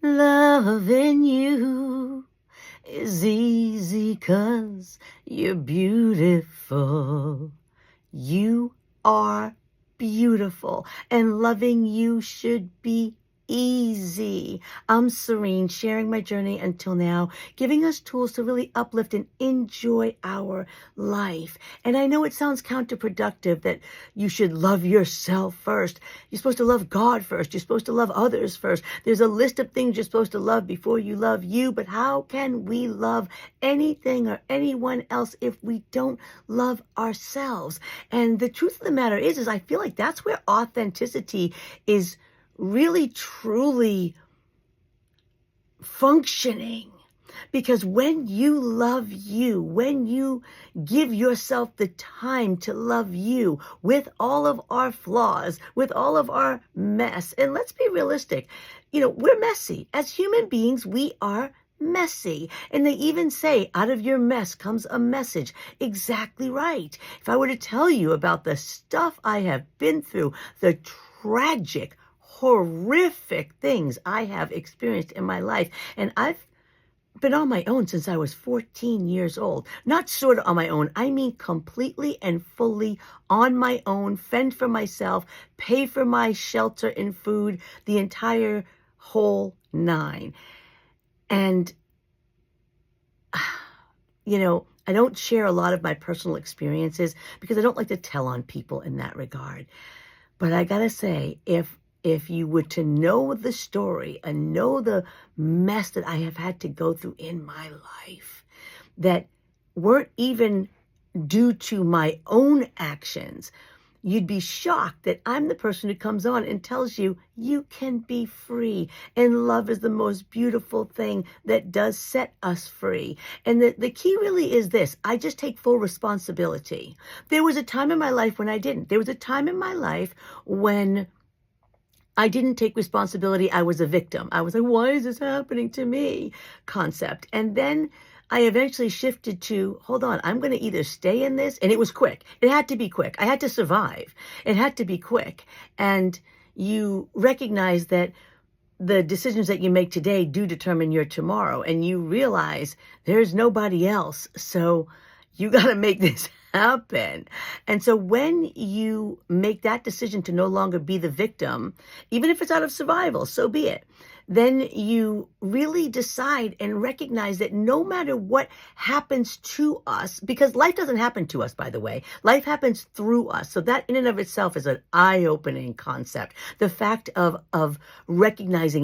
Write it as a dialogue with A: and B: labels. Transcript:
A: Loving you is easy 'cause you're beautiful. You are beautiful, and loving you should be easy. I'm Serene, sharing my journey until now, giving us tools to really uplift and enjoy our life. And I know it sounds counterproductive that you should love yourself first. You're supposed to love God first. You're supposed to love others first. There's a list of things you're supposed to love before you love you. But how can we love anything or anyone else if we don't love ourselves? And the truth of the matter is I feel like that's where authenticity is really truly functioning. Because when you love you, when you give yourself the time to love you with all of our flaws, with all of our mess, and let's be realistic, we're messy. As human beings, we are messy. And they even say, out of your mess comes a message. Exactly right. If I were to tell you about the stuff I have been through, the tragic, horrific things I have experienced in my life, and I've been on my own since I was 14 years old. Not sort of on my own. I mean completely and fully on my own, fend for myself, pay for my shelter and food, the entire whole nine. And, I don't share a lot of my personal experiences because I don't like to tell on people in that regard. But I gotta say, if you were to know the story and know the mess that I have had to go through in my life that weren't even due to my own actions, you'd be shocked that I'm the person who comes on and tells you, you can be free. And love is the most beautiful thing that does set us free. And the key really is this: I just take full responsibility. There was a time in my life when I didn't. There was a time in my life when I didn't take responsibility. I was a victim. I was like, why is this happening to me? Concept. And then I eventually shifted to, hold on, I'm going to either stay in this. And it was quick. It had to be quick. I had to survive. It had to be quick. And you recognize that the decisions that you make today do determine your tomorrow. And you realize there's nobody else. So you got to make this happen. And so when you make that decision to no longer be the victim, even if it's out of survival, so be it, then you really decide and recognize that no matter what happens to us, because life doesn't happen to us, by the way, life happens through us. So that in and of itself is an eye-opening concept. The fact of recognizing